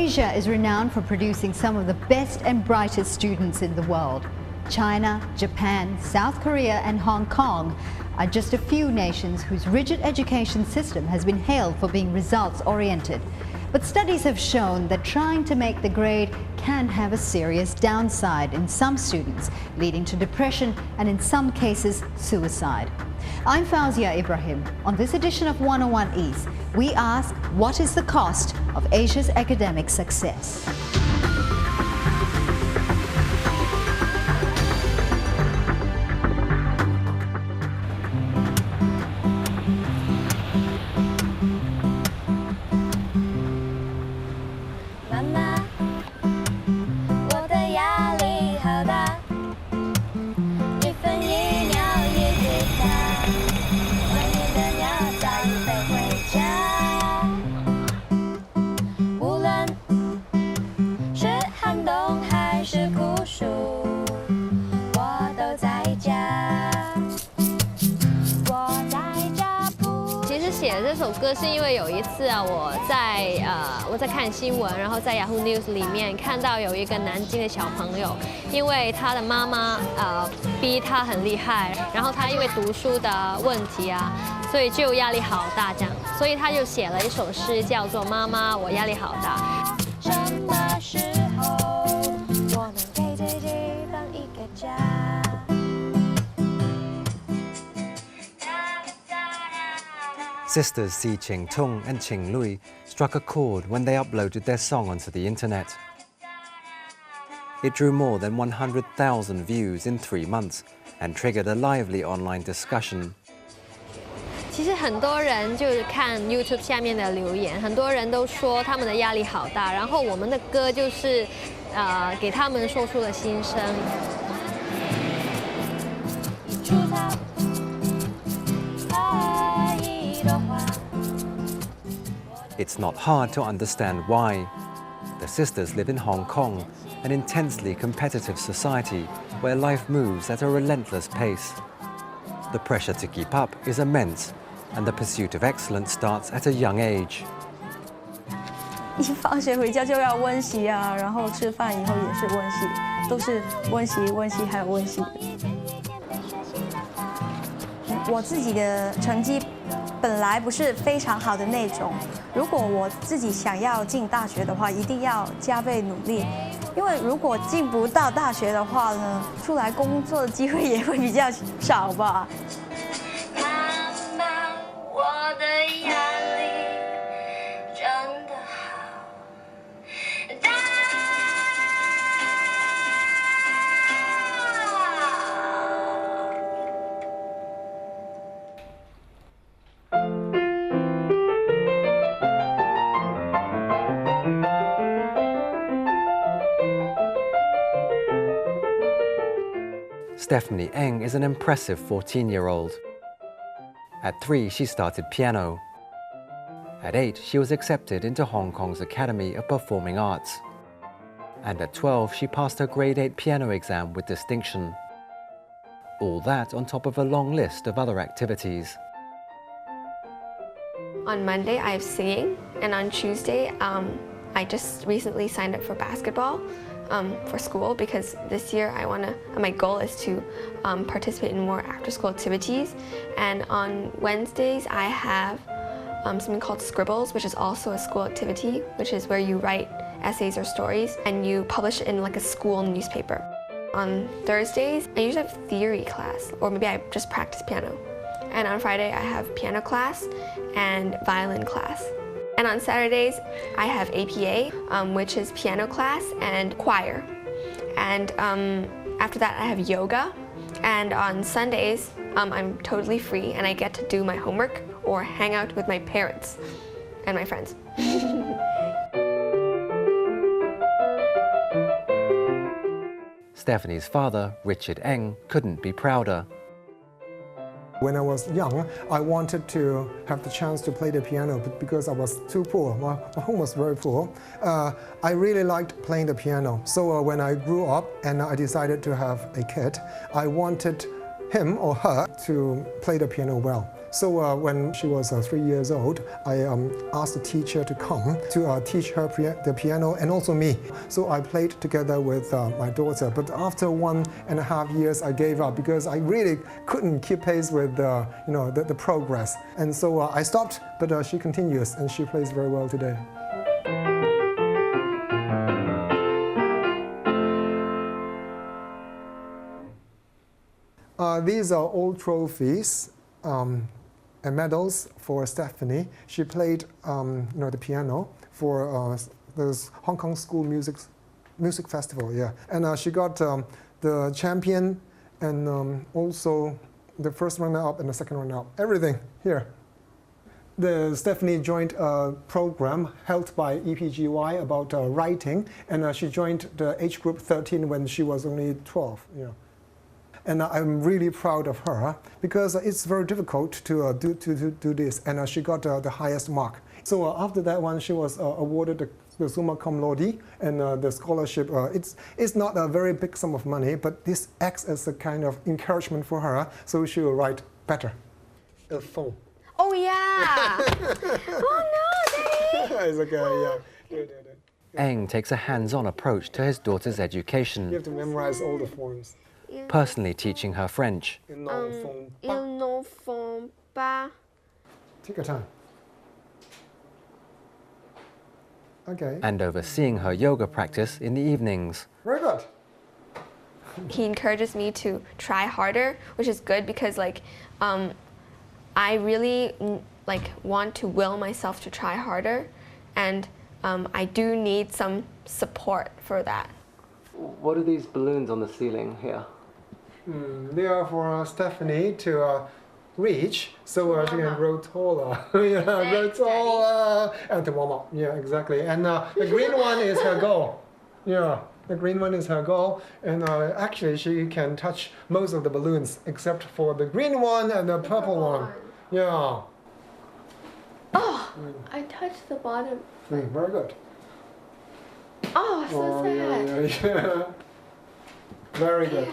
Asia is renowned for producing some of the best and brightest students in the world. China, Japan, South Korea and Hong Kong are just a few nations whose rigid education system has been hailed for being results-oriented. But studies have shown that trying to make the grade can have a serious downside in some students, leading to depression and in some cases suicide. I'm Fauzia Ibrahim. On this edition of 101 East, we ask, what is the cost of Asia's academic success?写这首歌是因为有一次啊，我在看新闻，然后在 Yahoo News 里面看到有一个南京的小朋友，因为他的妈妈逼他很厉害，然后他因为读书的问题啊，所以就压力好大这样，所以他就写了一首诗叫做《妈妈，我压力好大》。什么时候我能给自己放一个假？ Sisters Si Ching Tung and Ching Lui struck a chord when they uploaded their song onto the internet. It drew more than 100,000 views in 3 months and triggered a lively online discussion. 其实很多人就是看 YouTube 下面的留言，很多人都说他们的压力好大，然后我们的歌就是给他们说出了心声。 It's not hard to understand why. The sisters live in Hong Kong, an intensely competitive society where life moves at a relentless pace. The pressure to keep up is immense, and the pursuit of excellence starts at a young age. 一放学回家就要温习啊，然后吃饭以后也是温习，都是温习还有温习。我自己的成绩 本来不是非常好的那种，如果我自己想要进大学的话，一定要加倍努力，因为如果进不到大学的话呢，出来工作的机会也会比较少吧。妈妈，我的压力真的好大。 Stephanie Eng is an impressive 14-year-old. At 3, she started piano. At 8, she was accepted into Hong Kong's Academy of Performing Arts. And at 12, she passed her grade 8 piano exam with distinction. All that on top of a long list of other activities. On Monday, I have singing, and on Tuesday, I just recently signed up for basketball. For school, because this year my goal is to participate in more after-school activities. And on Wednesdays I have something called Scribbles, which is also a school activity, which is where you write essays or stories and you publish it in like a school newspaper. On Thursdays I usually have theory class, or maybe I just practice piano. And on Friday I have piano class and violin class. And on Saturdays, I have APA, which is piano class and choir. And after that, I have yoga. And on Sundays, I'm totally free and I get to do my homework or hang out with my parents and my friends. Stephanie's father, Richard Eng, couldn't be prouder. When I was young, I wanted to have the chance to play the piano, but because I was too poor, my home was very poor, I really liked playing the piano. So when I grew up and I decided to have a kid, I wanted him or her to play the piano well. So when she was 3 years old, I asked the teacher to come to teach her the piano and also me. So I played together with my daughter. But after 1.5 years, I gave up because I really couldn't keep pace with the progress. And so I stopped, but she continues and she plays very well today. These are all trophies and medals for Stephanie. She played the piano for the Hong Kong School Music Festival, yeah. And she got the champion and also the first runner-up and the second runner-up. Everything here. Stephanie joined a program held by EPGY about writing, and she joined the age group 13 when she was only 12. Yeah. And I'm really proud of her because it's very difficult to do this, and she got the highest mark. So after that one, she was awarded the summa cum laude and the scholarship. It's not a very big sum of money, but this acts as a kind of encouragement for her, so she will write better. A phone. Oh yeah! Oh no, Daddy! It's okay, yeah. Eng takes a hands-on approach to his daughter's You education, have to memorize all the forms. personally teaching her French. Il n'en font pas. Take your time. Okay. And overseeing her yoga practice in the evenings. Very good. He encourages me to try harder, which is good because I really want to will myself to try harder, and I do need some support for that. What are these balloons on the ceiling here? They are for Stephanie to reach, so she can grow taller. Yeah, grow taller and to warm up. Yeah, exactly. And the green one is her goal. Yeah, the green one is her goal. And actually, she can touch most of the balloons except for the green one and the purple one. Yeah. Oh, I touched the bottom. Very good. Oh, so sad. Yeah. Very good.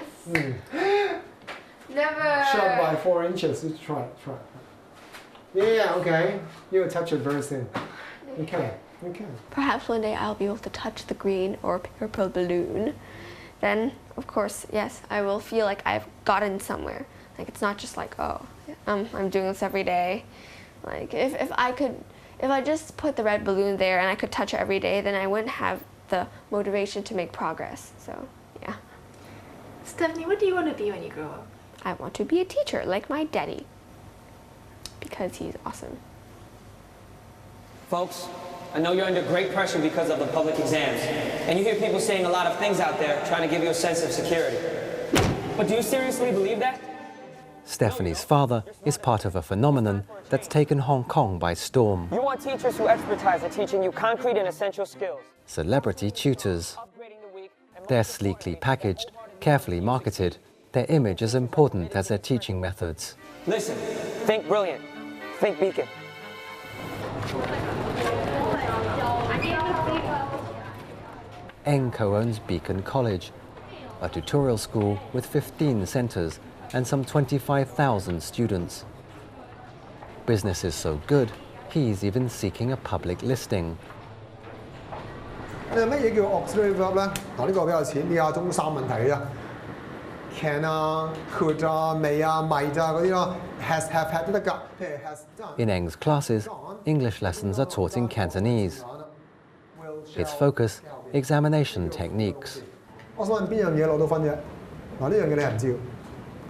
Never. Short by 4 inches. Just try. Yeah, okay. You'll touch it very soon. Okay. Perhaps one day I'll be able to touch the green or purple balloon. Then, of course, yes, I will feel like I've gotten somewhere. Like it's not just like, oh, I'm doing this every day. Like if I just put the red balloon there and I could touch it every day, then I wouldn't have the motivation to make progress. So, yeah. Stephanie, what do you want to be when you grow up? I want to be a teacher like my daddy because he's awesome. Folks, I know you're under great pressure because of the public exams, and you hear people saying a lot of things out there trying to give you a sense of security. But do you seriously believe that? Stephanie's father is part of a phenomenon that's taken Hong Kong by storm. You want teachers who expertise at teaching you concrete and essential skills. Celebrity tutors. They're sleekly packaged, carefully marketed. Their image as important as their teaching methods. Listen, think brilliant, think Beacon. Eng co-owns Beacon College, a tutorial school with 15 centres and some 25,000 students. Business is so good, he's even seeking a public listing. 乜嘢叫 auxiliary verb 咧？嗱，呢個比較淺啲啊，中三問題啊 ，can 啊、could 啊、may 啊、might 啊嗰啲咯 ，has、have、had 都得㗎。譬如 has done。 In Eng's classes, English lessons are taught in Cantonese. Its focus, examination techniques. 我想問邊樣嘢攞到分啫？嗱，呢樣嘢你係唔知喎。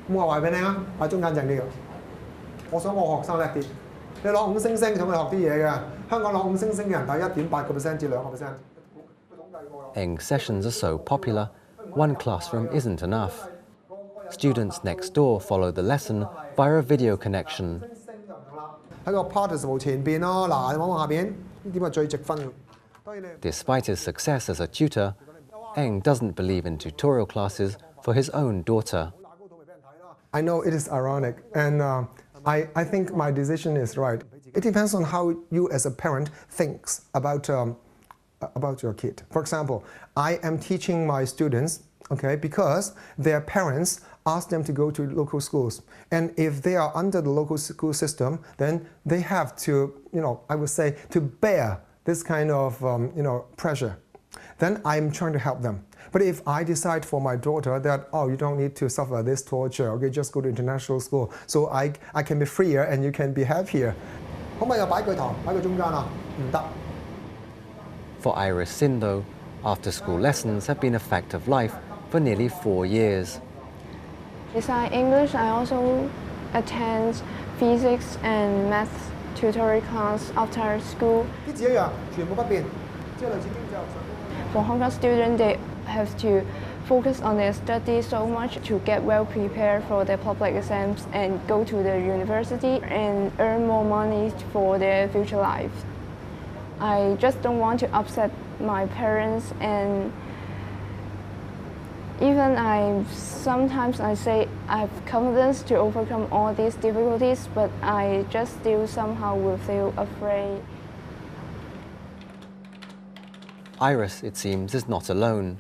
咁我話俾你聽啊，喺中間正啲㗎。我想我學生叻啲，你攞5星星同佢學啲嘢嘅。香港攞5星星嘅人大1.8% 至2%。 Eng's sessions are so popular, one classroom isn't enough. Students next door follow the lesson via a video connection. 喺個 participle 前邊咯，嗱，你望望下邊，呢點係最值分。 Despite his success as a tutor, Eng doesn't believe in tutorial classes for his own daughter. I know it is ironic, and I think my decision is right. It depends on how you as a parent thinks about your kid. For example, I am teaching my students okay, because their parents ask them to go to local schools. And if they are under the local school system, then they have to, I would say, to bear this kind of, pressure. Then I'm trying to help them. But if I decide for my daughter that, you don't need to suffer this torture, okay, just go to international school, so I can be freer and you can be happier. 可唔可以又擺句頭喺個中間啊？唔得。For Iris Sin, though, after-school lessons have been a fact of life for nearly 4 years. Besides English, I also attend physics and math tutoring class after school. 啲字一樣，全部不變，即係類似經濟學上。For Hong Kong students, they have to focus on their studies so much to get well prepared for their public exams and go to the university and earn more money for their future life. I just don't want to upset my parents, and even sometimes I say I have confidence to overcome all these difficulties, but I just still somehow will feel afraid. Iris, it seems, is not alone.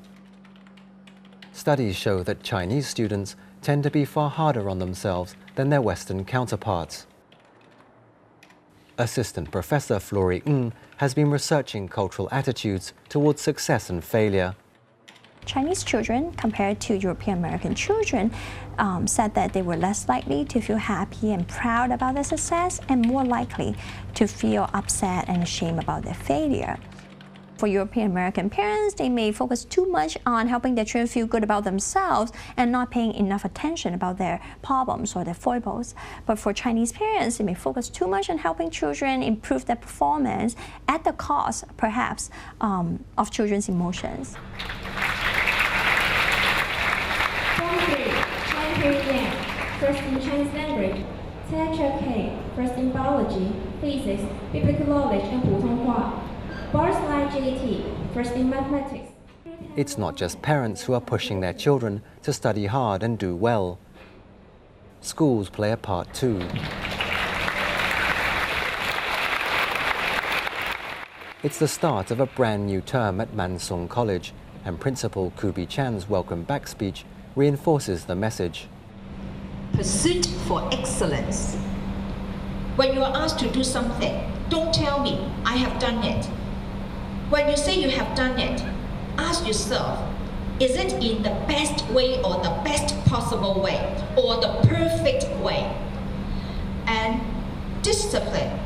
Studies show that Chinese students tend to be far harder on themselves than their Western counterparts. Assistant Professor Flori Ng has been researching cultural attitudes towards success and failure. Chinese children, compared to European American children, said that they were less likely to feel happy and proud about their success and more likely to feel upset and ashamed about their failure. For European American parents, they may focus too much on helping their children feel good about themselves and not paying enough attention about their problems or their foibles. But for Chinese parents, they may focus too much on helping children improve their performance at the cost, perhaps, of children's emotions. First in Chinese language, Teacher K, first in biology, physics, biblical knowledge, and 普通话. Bars like JT, first in mathematics. It's not just parents who are pushing their children to study hard and do well. Schools play a part too. It's the start of a brand new term at Mansung College, and Principal Kubi Chan's welcome back speech reinforces the message. Pursuit for excellence. When you are asked to do something, don't tell me, I have done it. When you say you have done it, ask yourself, is it in the best way or the best possible way or the perfect way? And discipline.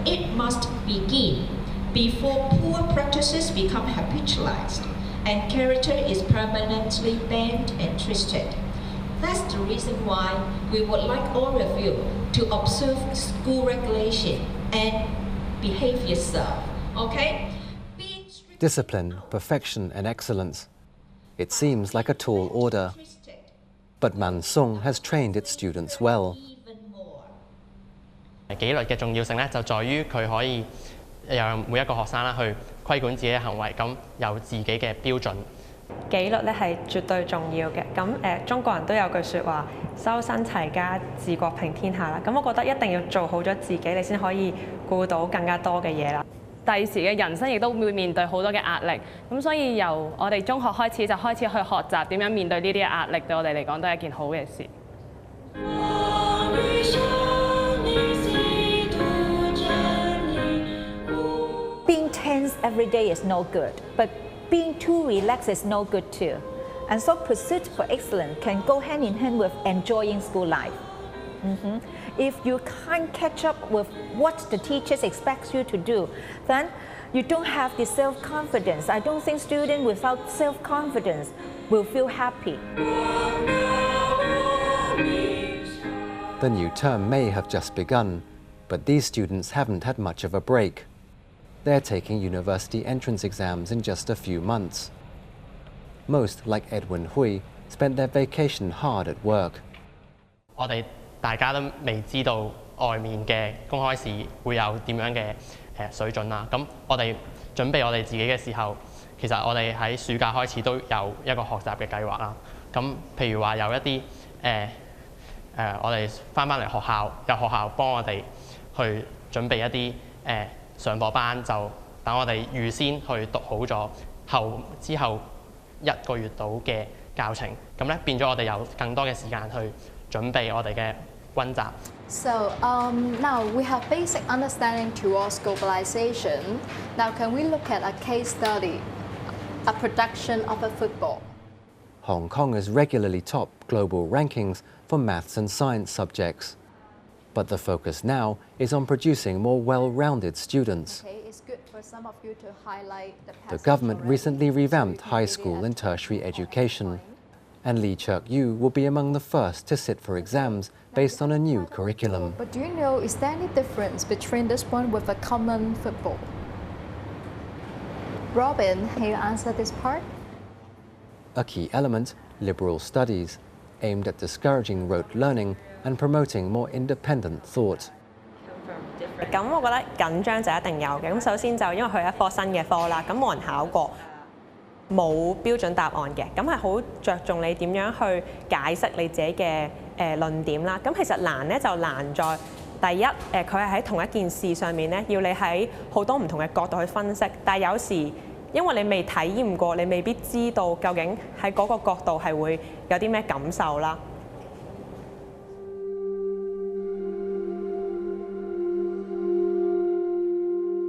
It must begin before poor practices become habitualized and character is permanently bent and twisted. That's the reason why we would like all of you to observe school regulation and behave yourself, okay? Discipline, perfection and excellence. It seems like a tall order. But Mansung has trained its students well. 紀律嘅重要性咧，就在於佢可以讓每一個學生啦去規管自己嘅行為，咁有自己嘅標準。紀律咧係絕對重要嘅。咁中國人都有句説話：修身齊家，治國平天下啦。咁我覺得一定要做好咗自己，你先可以顧到更加多嘅嘢啦。第時嘅人生亦都會面對好多嘅壓力，咁所以由我哋中學開始就開始去學習點樣面對呢啲壓力，對我哋嚟講都係一件好嘅事。Being tense every day is no good, but being too relaxed is no good too. And so pursuit for excellence can go hand in hand with enjoying school life. If you can't catch up with what the teachers expect you to do, then you don't have the self-confidence. I don't think students without self-confidence will feel happy. The new term may have just begun, but these students haven't had much of a break. They're taking university entrance exams in just a few months. Most, like Edwin Hui, spent their vacation hard at work. 我哋大家都未知道外面嘅公開試會有點樣嘅水準啦。咁我哋準備我哋自己嘅時候，其實我哋喺暑假開始都有一個學習嘅計劃啦。咁譬如話有一啲我哋翻嚟學校，有學校幫我哋去準備一啲上課班，就等我哋預先去讀好咗，之後1個月到嘅教程，咁咧變咗我哋有更多嘅時間去準備我哋嘅溫習。So now we have basic understanding towards globalization. Now can we look at a case study, a production of a football? Hong Kongers regularly top global rankings for maths and science subjects. But the focus now is on producing more well-rounded students. Okay, it's good for some of you to highlight The government recently revamped high school and tertiary education, and Lee Chuk-yu will be among the first to sit for exams based on a new curriculum. But do you know, is there any difference between this one with a common football? Robin, can you answer this part? A key element, liberal studies, aimed at discouraging rote learning and promoting more independent thought. 咁我覺得緊張就一定有嘅。咁首先就因為佢係一科新嘅科啦，咁冇人考過，冇標準答案嘅，咁係好着重你點樣去解釋你自己嘅論點啦。咁其實難咧就難在第一佢係喺同一件事上面咧，要你喺好多唔同嘅角度去分析，但係有時因為你未體驗過，你未必知道究竟喺嗰個角度係會有啲咩感受啦。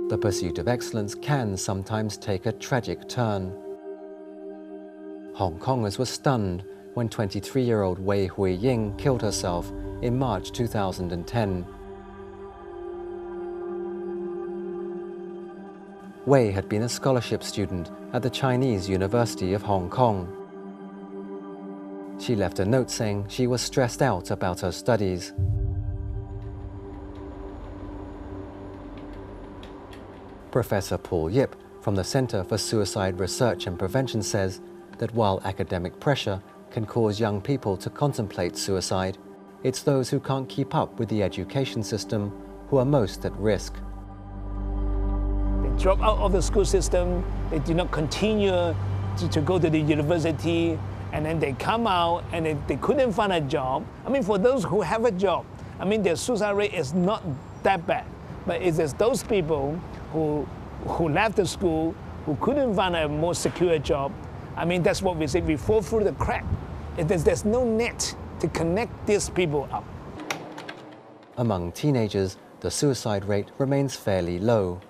The pursuit of excellence can sometimes take a tragic turn. Hong Kongers were stunned when 23-year-old Wei Hui-ying killed herself in March 2010. Wei had been a scholarship student at the Chinese University of Hong Kong. She left a note saying she was stressed out about her studies. Professor Paul Yip from the Center for Suicide Research and Prevention says that while academic pressure can cause young people to contemplate suicide, it's those who can't keep up with the education system who are most at risk. They drop out of the school system, they do not continue to go to the university, and then they come out and they couldn't find a job. I mean, for those who have a job, I mean, their suicide rate is not that bad, but it's just those people who left the school, who couldn't find a more secure job. I mean, that's what we say, we fall through the crack. There's no net to connect these people up. Among teenagers, the suicide rate remains fairly low.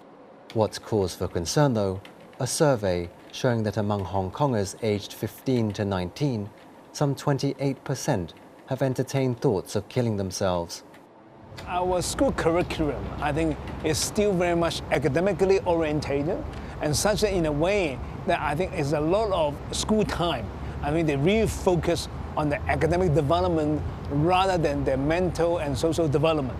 What's cause for concern, though, a survey showing that among Hong Kongers aged 15 to 19, some 28% have entertained thoughts of killing themselves. Our school curriculum, I think, is still very much academically orientated, and such in a way that I think is a lot of school time. I mean, they really focus on the academic development rather than their mental and social development.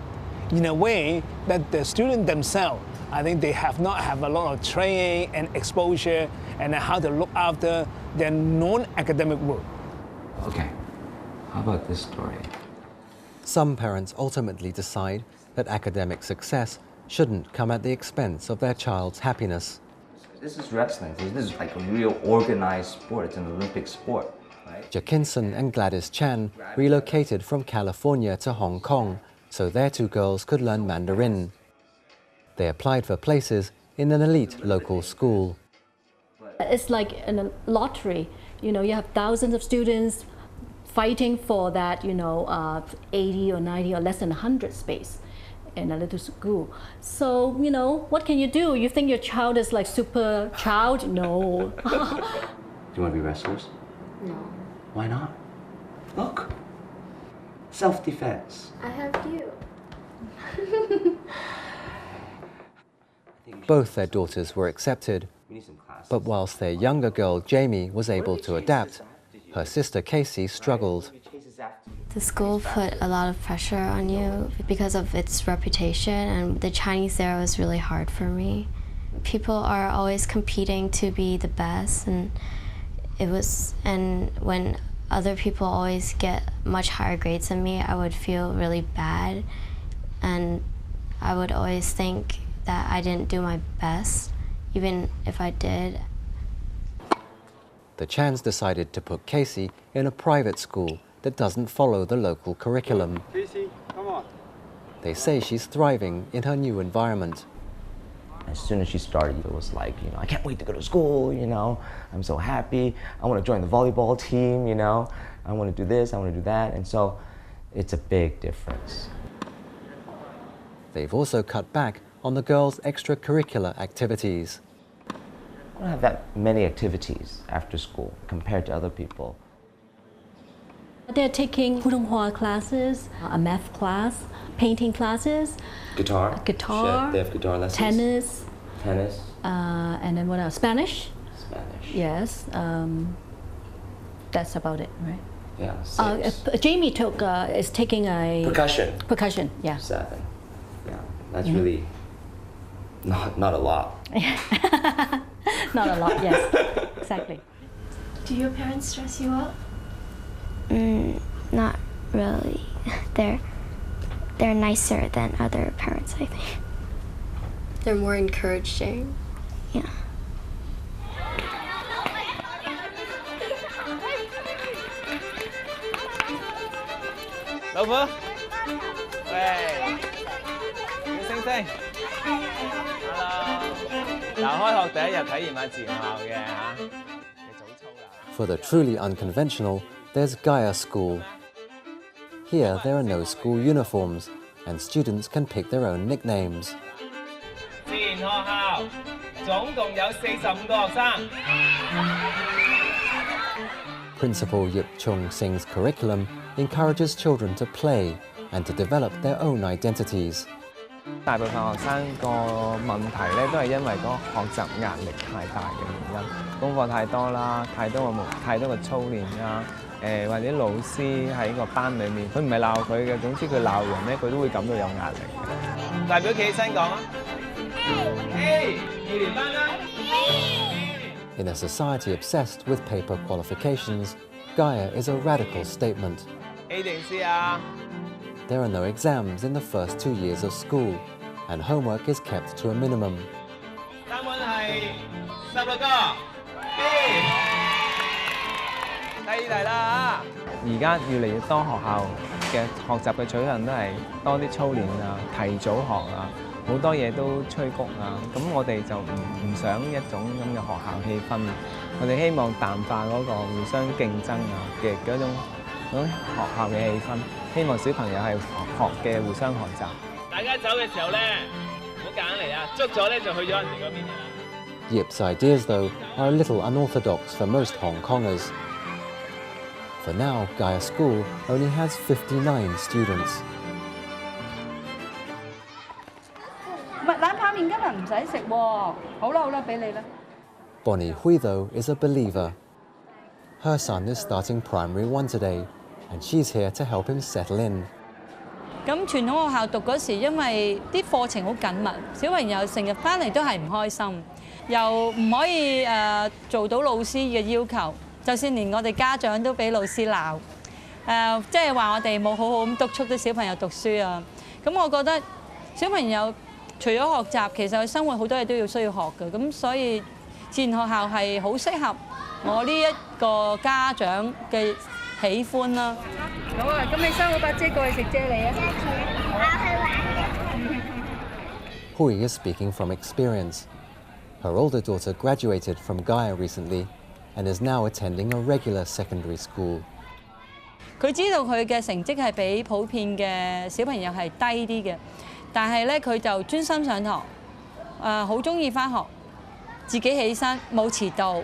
In a way that the students themselves, I think they have not have a lot of training and exposure and how to look after their non-academic work. Okay, how about this story? Some parents ultimately decide that academic success shouldn't come at the expense of their child's happiness. This is wrestling. This is like a real organized sport. It's an Olympic sport, right? Jakinson and Gladys Chan relocated from California to Hong Kong so their two girls could learn Mandarin. They applied for places in an elite local school. It's like a lottery. You know, you have thousands of students fighting for that, 80 or 90 or less than 100 space in a little school. So, what can you do? You think your child is like super child? No. Do you want to be wrestlers? No. Why not? Look. Self-defense. I have you. Both their daughters were accepted, but whilst their younger girl Jamie was able to adapt, her sister Casey struggled. The school put a lot of pressure on you because of its reputation, and the Chinese there was really hard for me. People are always competing to be the best, and when other people always get much higher grades than me, I would feel really bad, and I would always think that I didn't do my best, even if I did. The Chans decided to put Casey in a private school that doesn't follow the local curriculum. Casey, come on. They say she's thriving in her new environment. As soon as she started, it was like, you know, I can't wait to go to school, you know, I'm so happy, I want to join the volleyball team, you know, I want to do this, I want to do that, and so it's a big difference. They've also cut back on the girls' extracurricular activities. I don't have that many activities after school compared to other people. They're taking Putonghua classes, a math class, painting classes, Guitar. guitar, They have guitar lessons. tennis, and then what else? Spanish. Spanish. Yes, that's about it, right? Yeah. Jamie is taking a Percussion. Percussion, yeah. 7. Yeah, that's really not a lot. Not a lot, yes, exactly. Do your parents stress you out? Not really. They're nicer than other parents, I think. They're more encouraging. Yeah.老婆，喂，小星星 ，Hello， 嗱，開學第一日體驗下自然校嘅嚇，你早操啦。 For the truly unconventional, there's Gaia School. Here, there are no school uniforms, and students can pick their own nicknames. 自然學校總共有45個學生。 Principal Yip Chung Sing's curriculum encourages children to play and to develop their own identities. 大部分學生個問題咧，都係因為個學習壓力太大嘅原因，功課太多啦，太多個操練啦，或者老師喺個班裡面，佢唔係鬧佢嘅，總之佢鬧人咧，佢都會感到有壓力嘅。代表企起身講啊 ！A 2年班啦。 In a society obsessed with paper qualifications, Gaia is a radical statement. A 定 C 啊？ There are no exams in the first 2 years of school, and homework is kept to a minimum. 答案係16個。B。第二題啦嚇。而家越嚟越多學校嘅學習嘅取向都係多啲操練啊、提早學啊，好多嘢都催谷啊。咁我哋就唔想一種咁嘅學校氣氛，我哋希望淡化嗰個互相競爭啊嘅嗰種學校嘅氣氛。 希望小朋友係學嘅互相學習。大家走嘅時候咧，唔好夾硬嚟啊！捉咗咧就去咗人哋嗰邊㗎啦。Yip's ideas, though, are a little unorthodox for most Hong Kongers. For now, Gaia School only has 59 students. 冷泡麵今日唔使食喎。好啦，俾你啦。 Bonnie Hui, though, is a believer. Her son is starting primary 1 today, and she's here to help him settle in. 咁傳統學校讀嗰時，因為啲課程好緊密，小朋友成日翻嚟都係唔開心，又唔可以做到老師嘅要求，就算連我哋家長都俾老師鬧，即係話我哋冇好好咁督促啲小朋友讀書啊。咁我覺得小朋友除咗學習，其實佢生活好多嘢都要需要學嘅，咁所以自然學校係好適合我呢一個家長嘅喜歡啦。好啊，咁你收好把遮過去食啫喱啊！ Hui is speaking from experience. Her older daughter graduated from Gaia recently and is now attending a regular secondary school. 佢知道佢嘅成績係比普遍嘅小朋友係低啲嘅，但係咧佢就專心上堂，好中意翻學，自己起身冇遲到，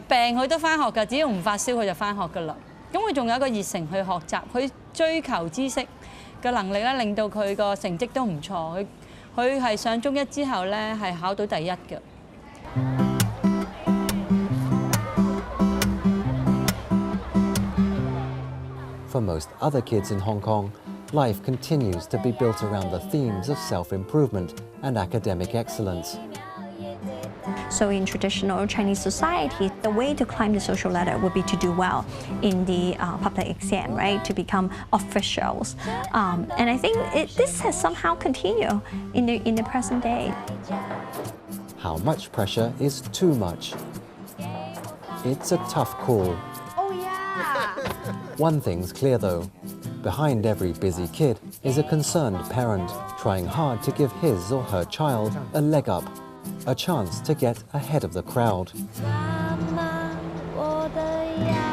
病佢都翻學㗎，只要唔發燒佢就翻學㗎啦。咁佢仲有一個熱誠去學習，去追求知識嘅能力咧，令到佢個成績都唔錯。佢係上中一之後咧係考到第一嘅。For most other kids in Hong Kong, life continues to be built around the themes of self-improvement and academic excellence. So in traditional Chinese society, the way to climb the social ladder would be to do well in the public exam, right? To become officials. And I think this has somehow continued in the present day. How much pressure is too much? It's a tough call. Oh yeah! One thing's clear though, Behind every busy kid is a concerned parent trying hard to give his or her child a leg up, a chance to get ahead of the crowd. 妈妈，我的牙。